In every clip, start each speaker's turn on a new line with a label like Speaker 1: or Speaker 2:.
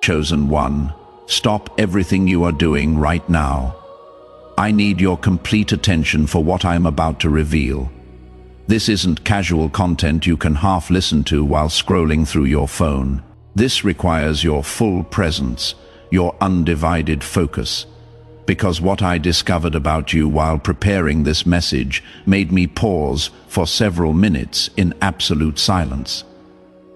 Speaker 1: chosen one, stop everything you are doing right now. I need your complete attention for what I am about to reveal. This isn't casual content you can half listen to while scrolling through your phone. This requires your full presence, your undivided focus. Because what I discovered about you while preparing this message made me pause for several minutes in absolute silence.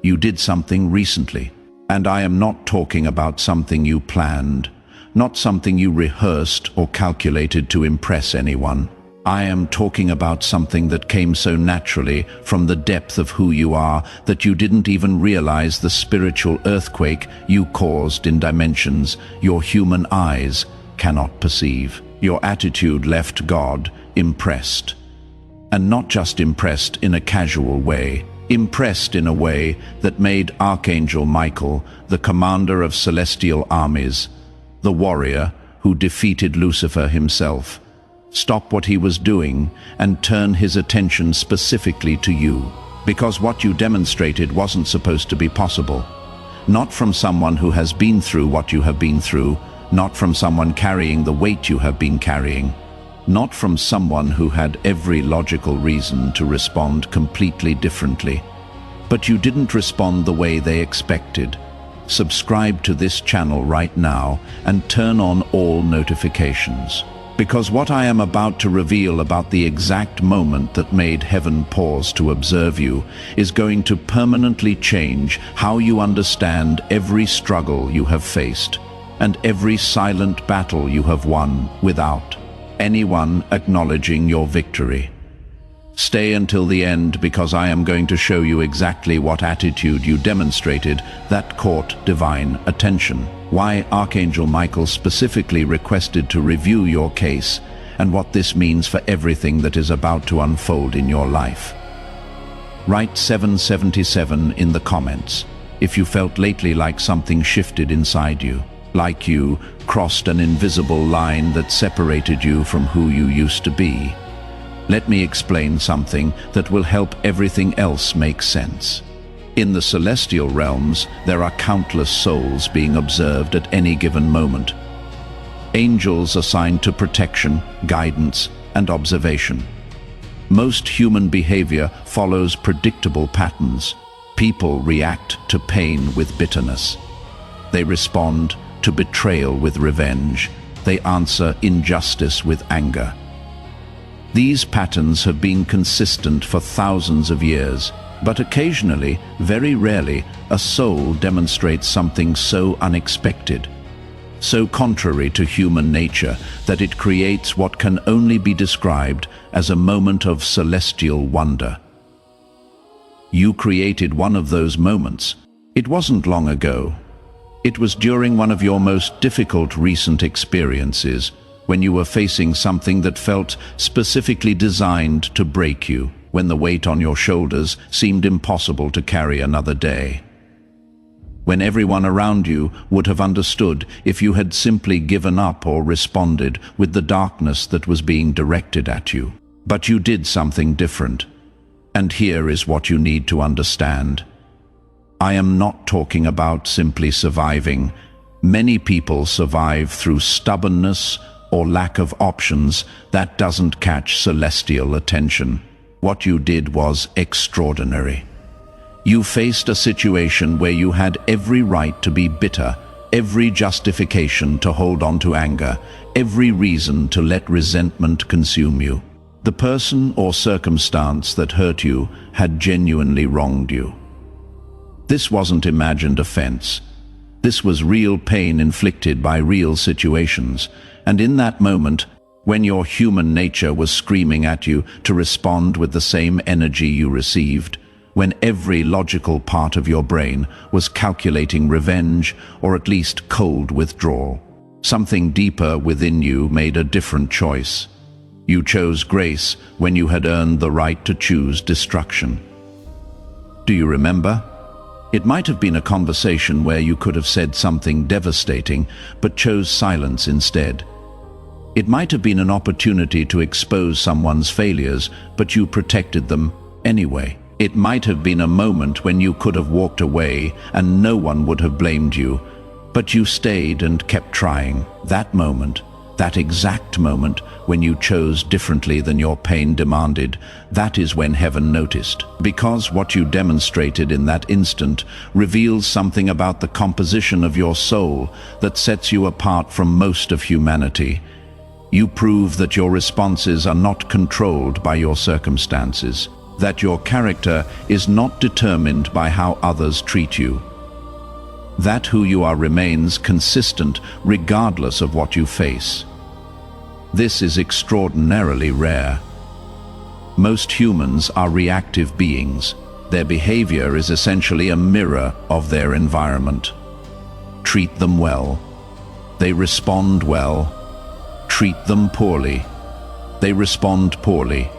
Speaker 1: You did something recently, and I am not talking about something you planned, not something you rehearsed or calculated to impress anyone. I am talking about something that came so naturally from the depth of who you are that you didn't even realize the spiritual earthquake you caused in dimensions your human eyes cannot perceive. Your attitude left God impressed. And not just impressed in a casual way, impressed in a way that made Archangel Michael, the commander of celestial armies, the warrior who defeated Lucifer himself, stop what he was doing and turn his attention specifically to you. Because what you demonstrated wasn't supposed to be possible. Not from someone who has been through what you have been through, not from someone carrying the weight you have been carrying, not from someone who had every logical reason to respond completely differently. But you didn't respond the way they expected. Subscribe to this channel right now and turn on all notifications. Because what I am about to reveal about the exact moment that made heaven pause to observe you is going to permanently change how you understand every struggle you have faced and every silent battle you have won without anyone acknowledging your victory. Stay until the end, because I am going to show you exactly what attitude you demonstrated that caught divine attention, why Archangel Michael specifically requested to review your case, and what this means for everything that is about to unfold in your life. Write 777 in the comments if you felt lately like something shifted inside you, like you crossed an invisible line that separated you from who you used to be. Let me explain something that will help everything else make sense. In the celestial realms, there are countless souls being observed at any given moment. Angels assigned to protection, guidance, and observation. Most human behavior follows predictable patterns. People react to pain with bitterness. They respond to betrayal with revenge. They answer injustice with anger. These patterns have been consistent for thousands of years, but occasionally, very rarely, a soul demonstrates something so unexpected, so contrary to human nature that it creates what can only be described as a moment of celestial wonder. You created one of those moments. It wasn't long ago. It was during one of your most difficult recent experiences, when you were facing something that felt specifically designed to break you, when the weight on your shoulders seemed impossible to carry another day. When everyone around you would have understood if you had simply given up or responded with the darkness that was being directed at you. But you did something different. And here is what you need to understand. I am not talking about simply surviving. Many people survive through stubbornness or lack of options that doesn't catch celestial attention. What you did was extraordinary. You faced a situation where you had every right to be bitter, every justification to hold on to anger, every reason to let resentment consume you. The person or circumstance that hurt you had genuinely wronged you. This wasn't imagined offense. This was real pain inflicted by real situations. And in that moment, when your human nature was screaming at you to respond with the same energy you received, when every logical part of your brain was calculating revenge or at least cold withdrawal, something deeper within you made a different choice. You chose grace when you had earned the right to choose destruction. Do you remember? It might have been a conversation where you could have said something devastating, but chose silence instead. It might have been an opportunity to expose someone's failures, but you protected them anyway. It might have been a moment when you could have walked away and no one would have blamed you, But you stayed and kept trying. That moment, that exact moment when you chose differently than your pain demanded, that is when heaven noticed. Because what you demonstrated in that instant reveals something about the composition of your soul that sets you apart from most of humanity. You prove that your responses are not controlled by your circumstances, that your character is not determined by how others treat you, that who you are remains consistent regardless of what you face. This is extraordinarily rare. Most humans are reactive beings. Their behavior is essentially a mirror of their environment. Treat them well. They respond well. Treat them poorly. They respond poorly.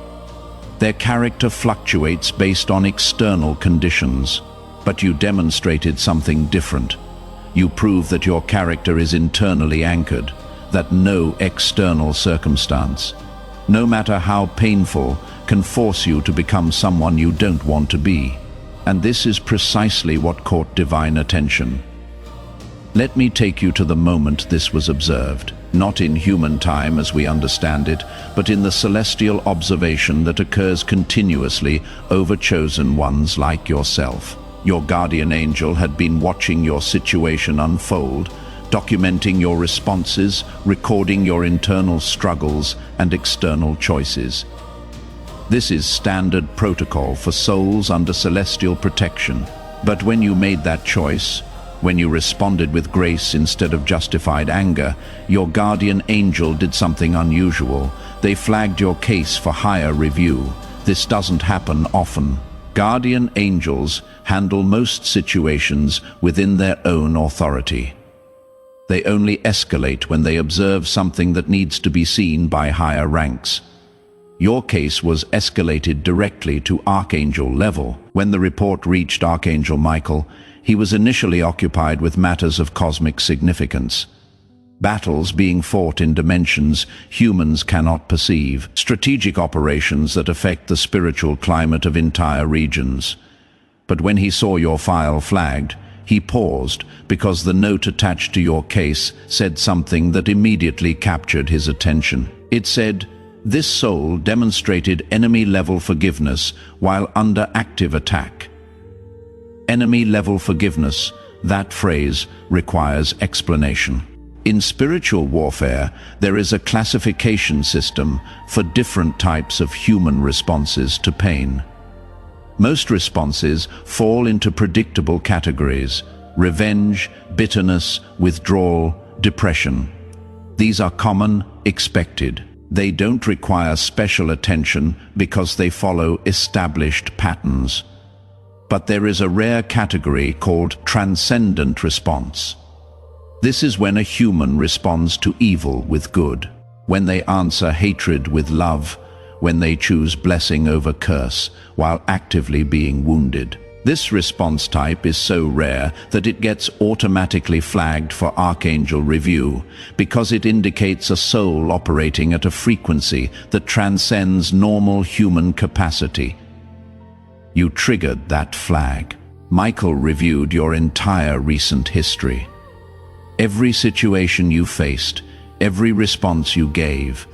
Speaker 1: Their character fluctuates based on external conditions. But you demonstrated something different. You prove that your character is internally anchored, that no external circumstance, no matter how painful, can force you to become someone you don't want to be. And this is precisely what caught divine attention. Let me take you to the moment this was observed, not in human time as we understand it, but in the celestial observation that occurs continuously over chosen ones like yourself. Your guardian angel had been watching your situation unfold, documenting your responses, recording your internal struggles and external choices. This is standard protocol for souls under celestial protection. But when you made that choice, when you responded with grace instead of justified anger, your guardian angel did something unusual. They flagged your case for higher review. This doesn't happen often. Guardian angels handle most situations within their own authority. They only escalate when they observe something that needs to be seen by higher ranks. Your case was escalated directly to Archangel level. When the report reached Archangel Michael, he was initially occupied with matters of cosmic significance. Battles being fought in dimensions humans cannot perceive, strategic operations that affect the spiritual climate of entire regions. But when he saw your file flagged, he paused because the note attached to your case said something that immediately captured his attention. It said, "This soul demonstrated enemy-level forgiveness while under active attack." Enemy-level forgiveness, that phrase requires explanation. In spiritual warfare, there is a classification system for different types of human responses to pain. Most responses fall into predictable categories: revenge, bitterness, withdrawal, depression. These are common, expected. They don't require special attention because they follow established patterns. But there is a rare category called transcendent response. This is when a human responds to evil with good, when they answer hatred with love, when they choose blessing over curse while actively being wounded. This response type is so rare that it gets automatically flagged for Archangel review because it indicates a soul operating at a frequency that transcends normal human capacity. You triggered that flag. Michael reviewed your entire recent history. Every situation you faced, every response you gave,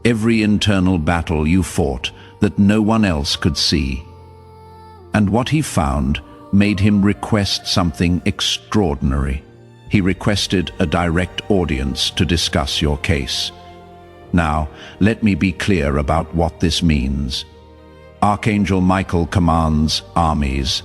Speaker 1: every internal battle you fought that no one else could see. And what he found made him request something extraordinary. He requested a direct audience to discuss your case. Now, let me be clear about what this means. Archangel Michael commands armies.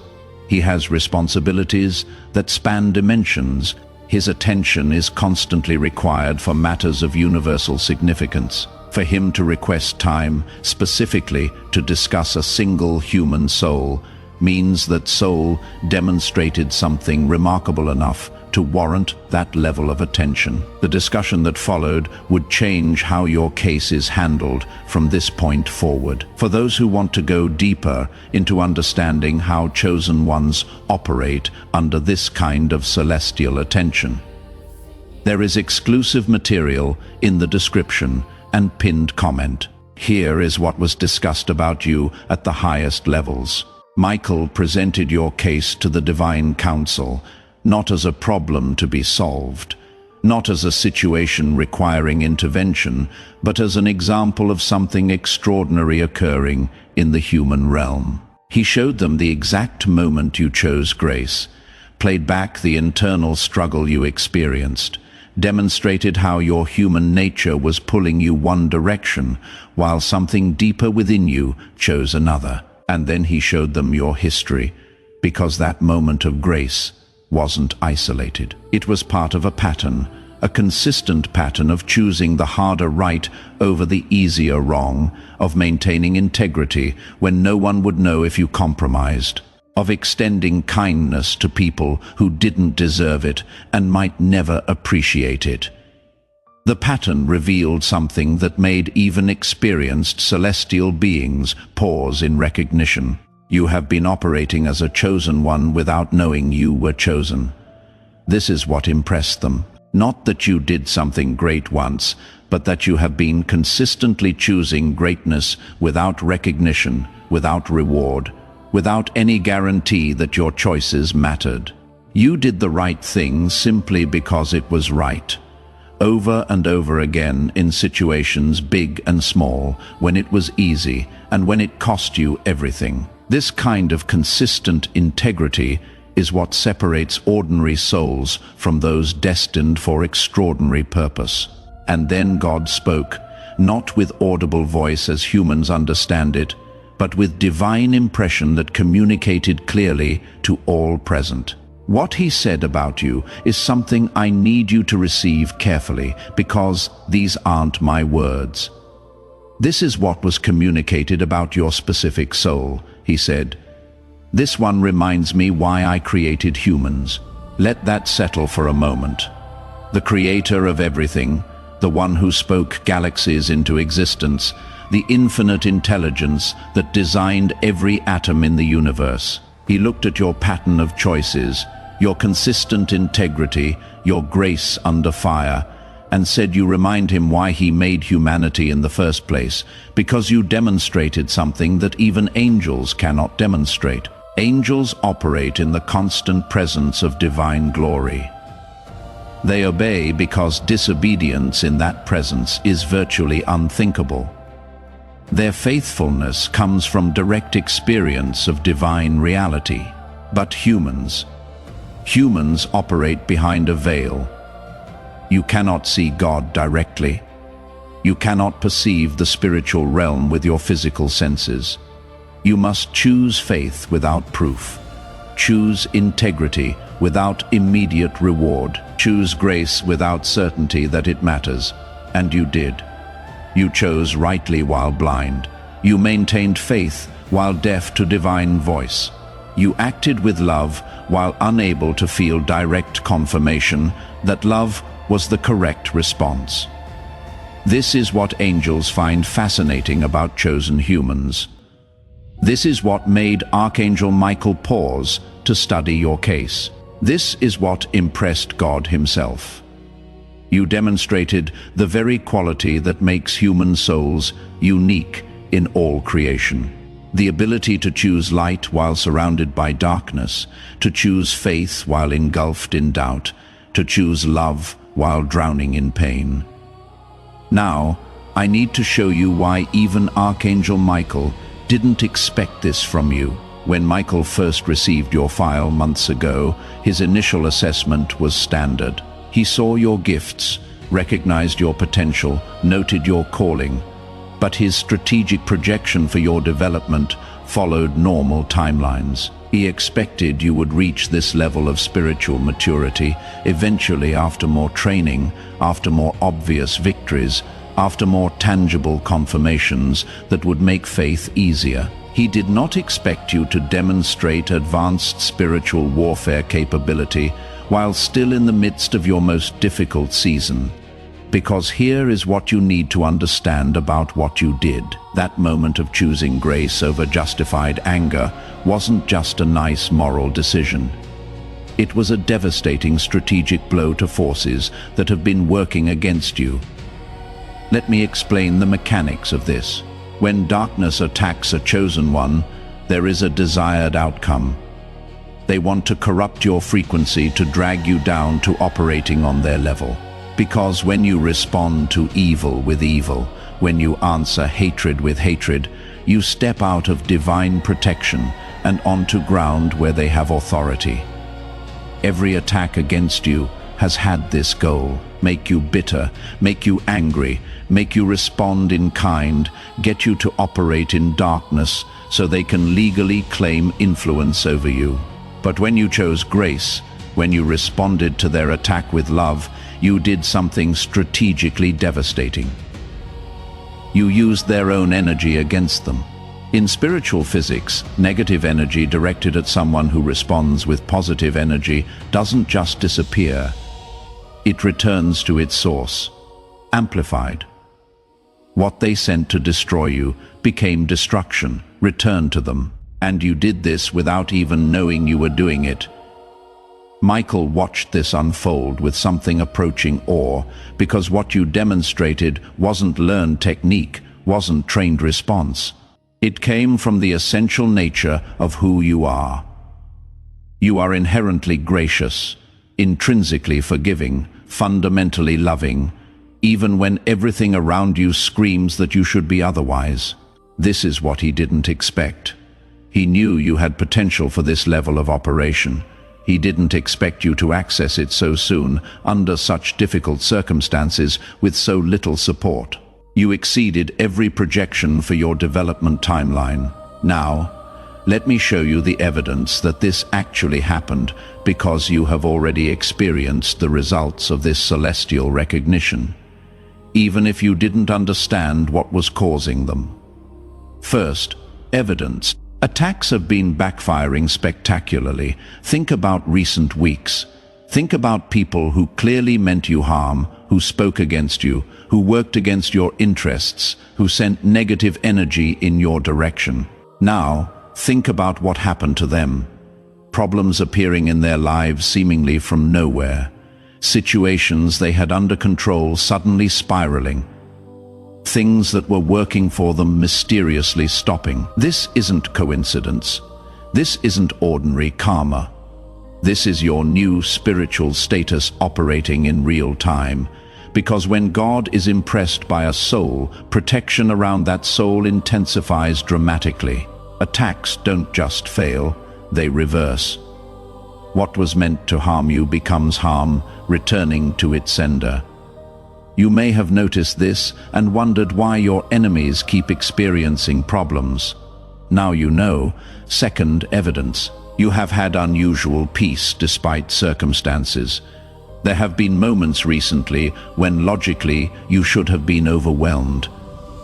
Speaker 1: He has responsibilities that span dimensions. His attention is constantly required for matters of universal significance. For him to request time specifically to discuss a single human soul means that soul demonstrated something remarkable enough to warrant that level of attention. The discussion that followed would change how your case is handled from this point forward. For those who want to go deeper into understanding how chosen ones operate under this kind of celestial attention, there is exclusive material in the description and pinned comment. Here is what was discussed about you at the highest levels. Michael presented your case to the Divine Council, not as a problem to be solved, not as a situation requiring intervention, but as an example of something extraordinary occurring in the human realm. He showed them the exact moment you chose grace, played back the internal struggle you experienced, demonstrated how your human nature was pulling you one direction, while something deeper within you chose another. And then he showed them your history, because that moment of grace wasn't isolated. It was part of a pattern, a consistent pattern of choosing the harder right over the easier wrong, of maintaining integrity when no one would know if you compromised, of extending kindness to people who didn't deserve it and might never appreciate it. The pattern revealed something that made even experienced celestial beings pause in recognition. You have been operating as a chosen one without knowing you were chosen. This is what impressed them. Not that you did something great once, but that you have been consistently choosing greatness without recognition, without reward, without any guarantee that your choices mattered. You did the right thing simply because it was right. Over and over again in situations big and small, when it was easy and when it cost you everything. This kind of consistent integrity is what separates ordinary souls from those destined for extraordinary purpose. And then God spoke, not with audible voice as humans understand it, but with divine impression that communicated clearly to all present. What he said about you is something I need you to receive carefully, because these aren't my words. This is what was communicated about your specific soul, he said. This one reminds me why I created humans. Let that settle for a moment. The creator of everything, the one who spoke galaxies into existence, the infinite intelligence that designed every atom in the universe. He looked at your pattern of choices, your consistent integrity, your grace under fire, and said you remind him why he made humanity in the first place, because you demonstrated something that even angels cannot demonstrate. Angels operate in the constant presence of divine glory. They obey because disobedience in that presence is virtually unthinkable. Their faithfulness comes from direct experience of divine reality. But humans operate behind a veil. You cannot see God directly. You cannot perceive the spiritual realm with your physical senses. You must choose faith without proof. Choose integrity without immediate reward. Choose grace without certainty that it matters. And you did. You chose rightly while blind. You maintained faith while deaf to divine voice. You acted with love while unable to feel direct confirmation that love was the correct response. This is what angels find fascinating about chosen humans. This is what made Archangel Michael pause to study your case. This is what impressed God himself. You demonstrated the very quality that makes human souls unique in all creation. The ability to choose light while surrounded by darkness, to choose faith while engulfed in doubt, to choose love while drowning in pain. Now, I need to show you why even Archangel Michael didn't expect this from you. When Michael first received your file months ago, his initial assessment was standard. He saw your gifts, recognized your potential, noted your calling, but his strategic projection for your development followed normal timelines. He expected you would reach this level of spiritual maturity eventually after more training, after more obvious victories, after more tangible confirmations that would make faith easier. He did not expect you to demonstrate advanced spiritual warfare capability while still in the midst of your most difficult season. Because here is what you need to understand about what you did. That moment of choosing grace over justified anger wasn't just a nice moral decision. It was a devastating strategic blow to forces that have been working against you. Let me explain the mechanics of this. When darkness attacks a chosen one, there is a desired outcome. They want to corrupt your frequency to drag you down to operating on their level. Because when you respond to evil with evil, when you answer hatred with hatred, you step out of divine protection and onto ground where they have authority. Every attack against you has had this goal: make you bitter, make you angry, make you respond in kind, get you to operate in darkness so they can legally claim influence over you. But when you chose grace, when you responded to their attack with love, you did something strategically devastating. You used their own energy against them. In spiritual physics, negative energy directed at someone who responds with positive energy doesn't just disappear. It returns to its source, amplified. What they sent to destroy you became destruction, returned to them. And you did this without even knowing you were doing it. Michael watched this unfold with something approaching awe, because what you demonstrated wasn't learned technique, wasn't trained response. It came from the essential nature of who you are. You are inherently gracious, intrinsically forgiving, fundamentally loving, even when everything around you screams that you should be otherwise. This is what he didn't expect. He knew you had potential for this level of operation. He didn't expect you to access it so soon, under such difficult circumstances, with so little support. You exceeded every projection for your development timeline. Now, let me show you the evidence that this actually happened, because you have already experienced the results of this celestial recognition, even if you didn't understand what was causing them. First, evidence. Attacks have been backfiring spectacularly. Think about recent weeks. Think about people who clearly meant you harm, who spoke against you, who worked against your interests, who sent negative energy in your direction. Now, think about what happened to them. Problems appearing in their lives seemingly from nowhere. Situations they had under control suddenly spiraling. Things that were working for them mysteriously stopping. This isn't coincidence. This isn't ordinary karma. This is your new spiritual status operating in real time. Because when God is impressed by a soul, protection around that soul intensifies dramatically. Attacks don't just fail, they reverse. What was meant to harm you becomes harm, returning to its sender. You may have noticed this and wondered why your enemies keep experiencing problems. Now you know. Second, evidence. You have had unusual peace despite circumstances. There have been moments recently when logically you should have been overwhelmed,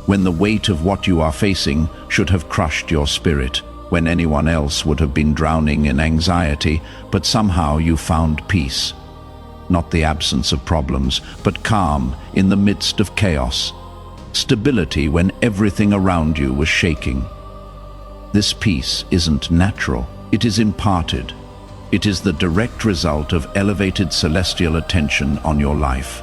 Speaker 1: when the weight of what you are facing should have crushed your spirit, when anyone else would have been drowning in anxiety, but somehow you found peace. Not the absence of problems, but calm in the midst of chaos. Stability when everything around you was shaking. This peace isn't natural, it is imparted. It is the direct result of elevated celestial attention on your life.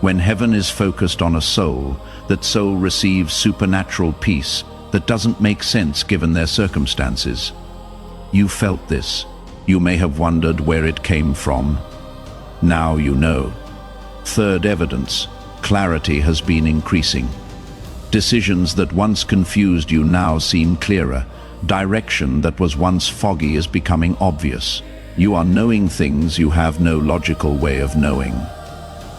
Speaker 1: When heaven is focused on a soul, that soul receives supernatural peace that doesn't make sense given their circumstances. You felt this. You may have wondered where it came from. Now you know. Third, evidence. Clarity has been increasing. Decisions that once confused you now seem clearer. Direction that was once foggy is becoming obvious. You are knowing things you have no logical way of knowing.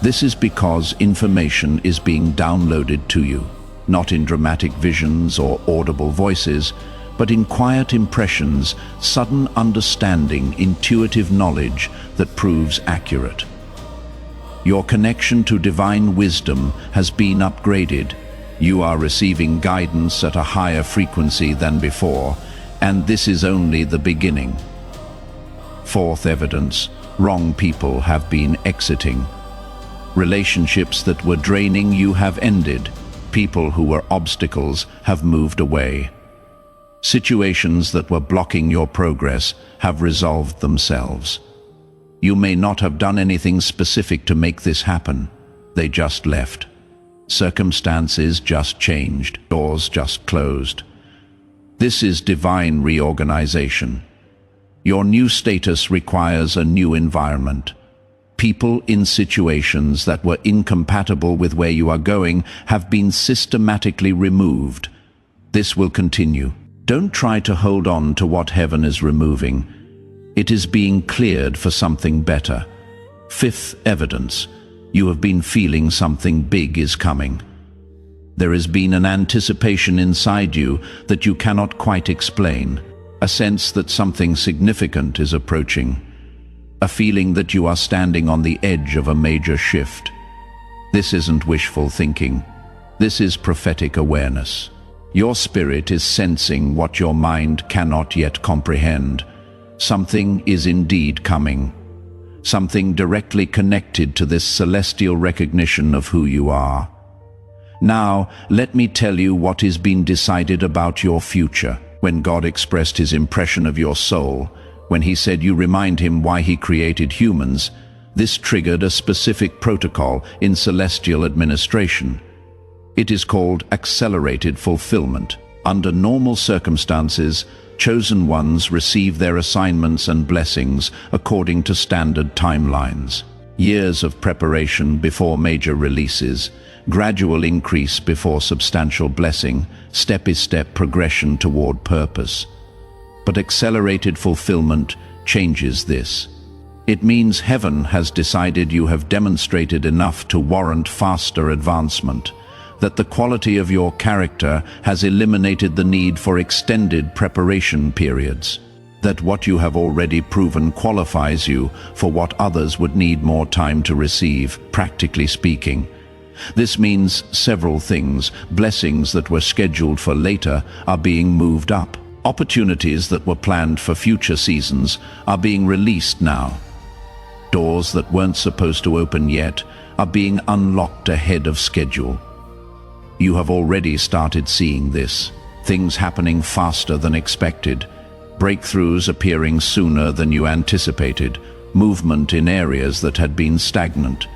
Speaker 1: This is because information is being downloaded to you, not in dramatic visions or audible voices, but in quiet impressions, sudden understanding, intuitive knowledge that proves accurate. Your connection to divine wisdom has been upgraded. You are receiving guidance at a higher frequency than before, and this is only the beginning. Fourth, evidence. Wrong people have been exiting. Relationships that were draining you have ended. People who were obstacles have moved away. Situations that were blocking your progress have resolved themselves. You may not have done anything specific to make this happen. They just left. Circumstances just changed. Doors just closed. This is divine reorganization. Your new status requires a new environment. People in situations that were incompatible with where you are going have been systematically removed. This will continue. Don't try to hold on to what heaven is removing. It is being cleared for something better. Fifth evidence. You have been feeling something big is coming. There has been an anticipation inside you that you cannot quite explain. A sense that something significant is approaching. A feeling that you are standing on the edge of a major shift. This isn't wishful thinking. This is prophetic awareness. Your spirit is sensing what your mind cannot yet comprehend. Something is indeed coming. Something directly connected to this celestial recognition of who you are. Now, let me tell you what is being decided about your future. When God expressed his impression of your soul, when he said you remind him why he created humans, this triggered a specific protocol in celestial administration. It is called accelerated fulfillment. Under normal circumstances, chosen ones receive their assignments and blessings according to standard timelines. Years of preparation before major releases, gradual increase before substantial blessing, step-by-step progression toward purpose. But accelerated fulfillment changes this. It means heaven has decided you have demonstrated enough to warrant faster advancement, that the quality of your character has eliminated the need for extended preparation periods, that what you have already proven qualifies you for what others would need more time to receive, practically speaking. This means several things. Blessings that were scheduled for later are being moved up. Opportunities that were planned for future seasons are being released now. Doors that weren't supposed to open yet are being unlocked ahead of schedule. You have already started seeing this. Things happening faster than expected. Breakthroughs appearing sooner than you anticipated. Movement in areas that had been stagnant.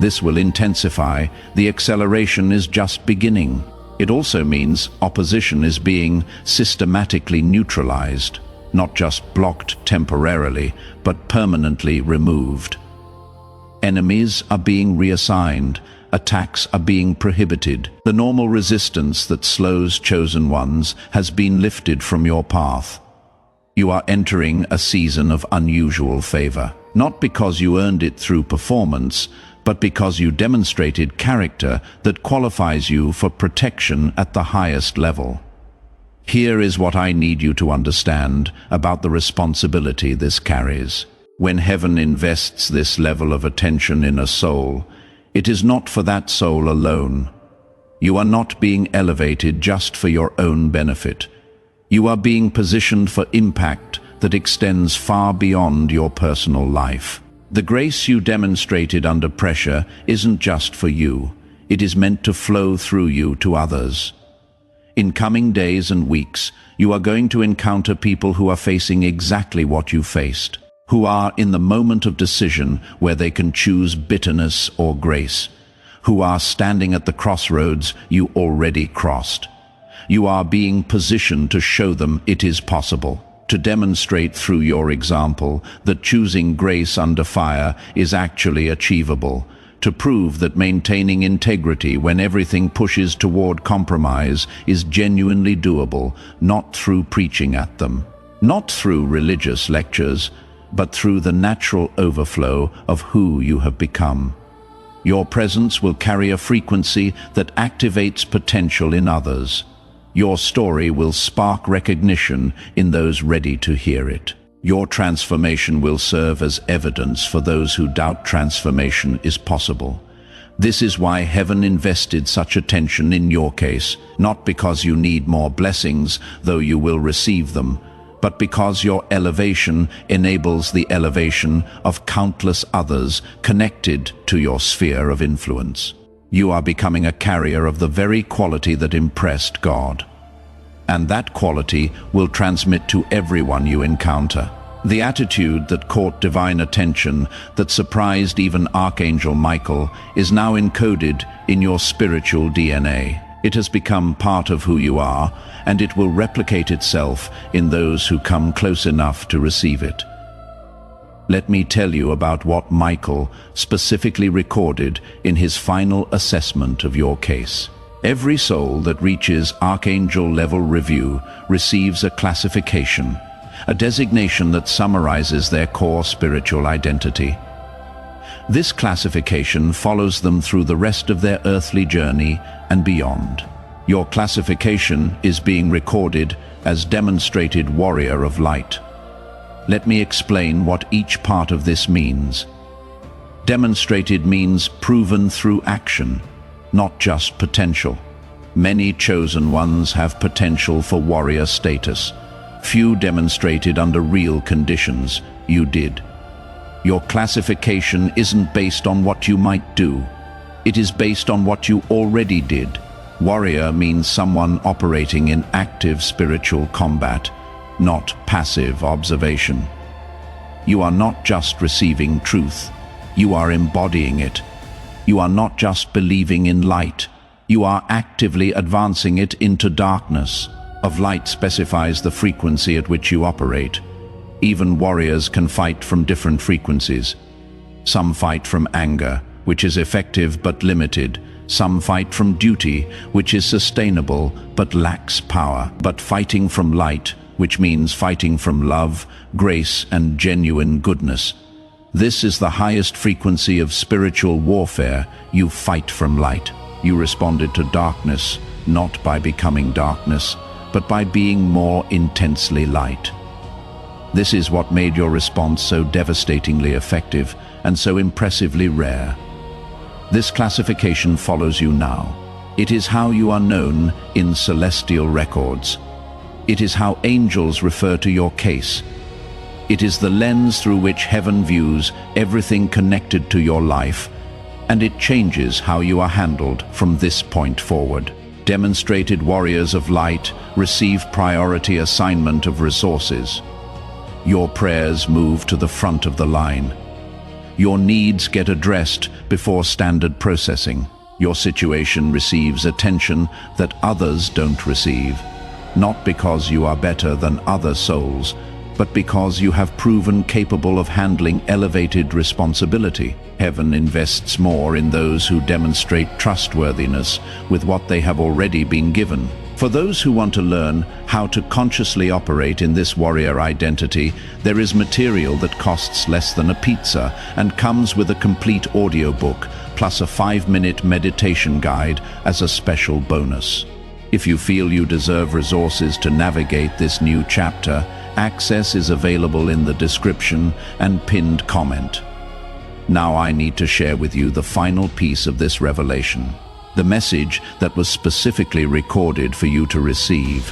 Speaker 1: This will intensify. The acceleration is just beginning. It also means opposition is being systematically neutralized, not just blocked temporarily, but permanently removed. Enemies are being reassigned. Attacks are being prohibited. The normal resistance that slows chosen ones has been lifted from your path. You are entering a season of unusual favor, not because you earned it through performance, but because you demonstrated character that qualifies you for protection at the highest level. Here is what I need you to understand about the responsibility this carries. When heaven invests this level of attention in a soul, it is not for that soul alone. You are not being elevated just for your own benefit. You are being positioned for impact that extends far beyond your personal life. The grace you demonstrated under pressure isn't just for you. It is meant to flow through you to others. In coming days and weeks, you are going to encounter people who are facing exactly what you faced, who are in the moment of decision where they can choose bitterness or grace, who are standing at the crossroads you already crossed. You are being positioned to show them it is possible, to demonstrate through your example that choosing grace under fire is actually achievable, to prove that maintaining integrity when everything pushes toward compromise is genuinely doable, not through preaching at them, not through religious lectures, but through the natural overflow of who you have become. Your presence will carry a frequency that activates potential in others. Your story will spark recognition in those ready to hear it. Your transformation will serve as evidence for those who doubt transformation is possible. This is why heaven invested such attention in your case, not because you need more blessings, though you will receive them, but because your elevation enables the elevation of countless others connected to your sphere of influence. You are becoming a carrier of the very quality that impressed God. And that quality will transmit to everyone you encounter. The attitude that caught divine attention, that surprised even Archangel Michael, is now encoded in your spiritual DNA. It has become part of who you are, and it will replicate itself in those who come close enough to receive it. Let me tell you about what Michael specifically recorded in his final assessment of your case. Every soul that reaches Archangel level review receives a classification, a designation that summarizes their core spiritual identity. This classification follows them through the rest of their earthly journey and beyond. Your classification is being recorded as demonstrated warrior of light. Let me explain what each part of this means. Demonstrated means proven through action, not just potential. Many chosen ones have potential for warrior status. Few demonstrated under real conditions. You did. Your classification isn't based on what you might do. It is based on what you already did. Warrior means someone operating in active spiritual combat, not passive observation. You are not just receiving truth, you are embodying it. You are not just believing in light, you are actively advancing it into darkness. Of light specifies the frequency at which you operate. Even warriors can fight from different frequencies. Some fight from anger, which is effective but limited. Some fight from duty, which is sustainable but lacks power. But fighting from light, which means fighting from love, grace, and genuine goodness. This is the highest frequency of spiritual warfare. You fight from light. You responded to darkness, not by becoming darkness, but by being more intensely light. This is what made your response so devastatingly effective and so impressively rare. This classification follows you now. It is how you are known in celestial records. It is how angels refer to your case. It is the lens through which heaven views everything connected to your life, and it changes how you are handled from this point forward. Demonstrated warriors of light receive priority assignment of resources. Your prayers move to the front of the line. Your needs get addressed before standard processing. Your situation receives attention that others don't receive, not because you are better than other souls, but because you have proven capable of handling elevated responsibility. Heaven invests more in those who demonstrate trustworthiness with what they have already been given. For those who want to learn how to consciously operate in this warrior identity, there is material that costs less than a pizza and comes with a complete audiobook, plus a 5-minute meditation guide as a special bonus. If you feel you deserve resources to navigate this new chapter, access is available in the description and pinned comment. Now I need to share with you the final piece of this revelation, the message that was specifically recorded for you to receive.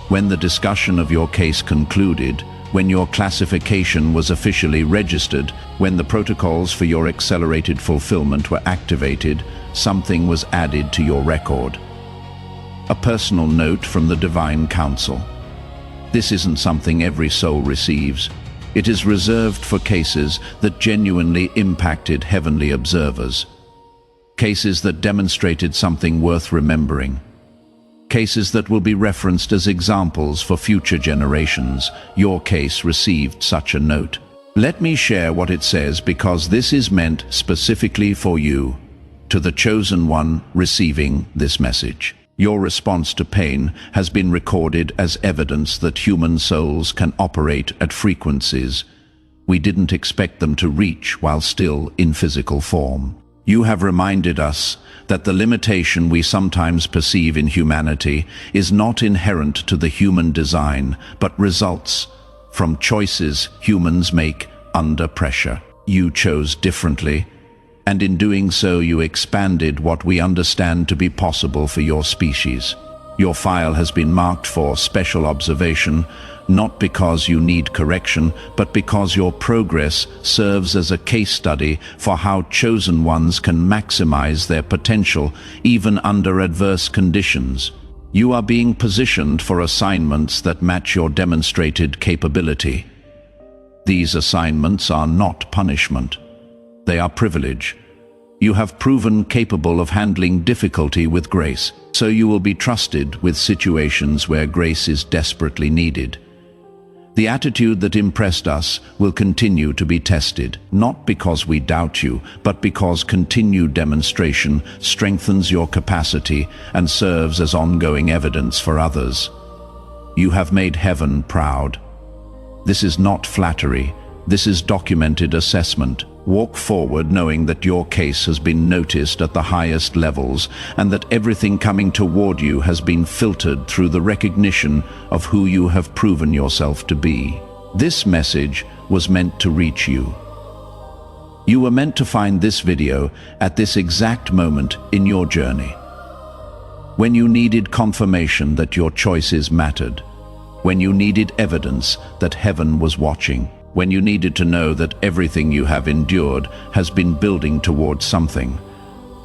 Speaker 1: When the discussion of your case concluded, when your classification was officially registered, when the protocols for your accelerated fulfillment were activated, something was added to your record. A personal note from the Divine Council. This isn't something every soul receives. It is reserved for cases that genuinely impacted heavenly observers. Cases that demonstrated something worth remembering. Cases that will be referenced as examples for future generations. Your case received such a note. Let me share what it says, because this is meant specifically for you, to the chosen one receiving this message. Your response to pain has been recorded as evidence that human souls can operate at frequencies we didn't expect them to reach while still in physical form. You have reminded us that the limitation we sometimes perceive in humanity is not inherent to the human design, but results from choices humans make under pressure. You chose differently, and in doing so you expanded what we understand to be possible for your species. Your file has been marked for special observation, not because you need correction, but because your progress serves as a case study for how chosen ones can maximize their potential even under adverse conditions. You are being positioned for assignments that match your demonstrated capability. These assignments are not punishment. They are privilege. You have proven capable of handling difficulty with grace, so you will be trusted with situations where grace is desperately needed. The attitude that impressed us will continue to be tested, not because we doubt you, but because continued demonstration strengthens your capacity and serves as ongoing evidence for others. You have made heaven proud. This is not flattery, this is documented assessment. Walk forward knowing that your case has been noticed at the highest levels and that everything coming toward you has been filtered through the recognition of who you have proven yourself to be. This message was meant to reach you. You were meant to find this video at this exact moment in your journey. When you needed confirmation that your choices mattered. When you needed evidence that heaven was watching. When you needed to know that everything you have endured has been building towards something.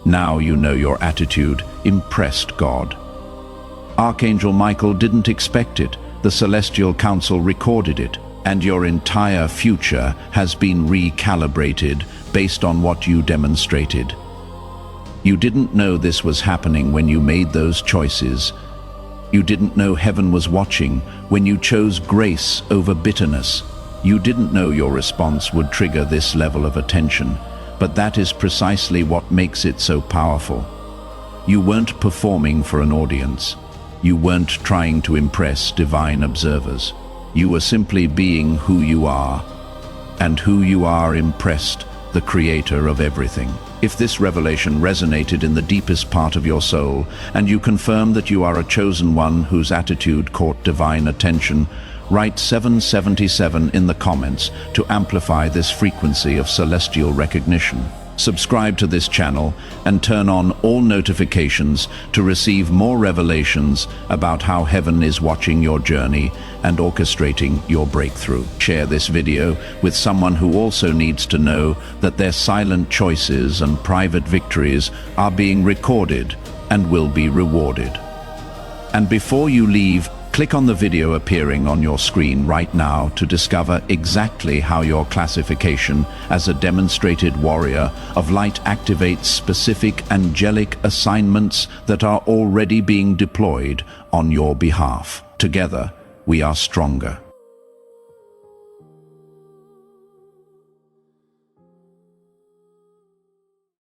Speaker 1: Now you know your attitude impressed God. Archangel Michael didn't expect it, the Celestial Council recorded it, and your entire future has been recalibrated based on what you demonstrated. You didn't know this was happening when you made those choices. You didn't know heaven was watching when you chose grace over bitterness. You didn't know your response would trigger this level of attention, but that is precisely what makes it so powerful. You weren't performing for an audience. You weren't trying to impress divine observers. You were simply being who you are, and who you are impressed the Creator of everything. If this revelation resonated in the deepest part of your soul, and you confirm that you are a chosen one whose attitude caught divine attention, write 777 in the comments to amplify this frequency of celestial recognition. Subscribe to this channel and turn on all notifications to receive more revelations about how heaven is watching your journey and orchestrating your breakthrough. Share this video with someone who also needs to know that their silent choices and private victories are being recorded and will be rewarded. And before you leave, click on the video appearing on your screen right now to discover exactly how your classification as a demonstrated warrior of light activates specific angelic assignments that are already being deployed on your behalf. Together, we are stronger.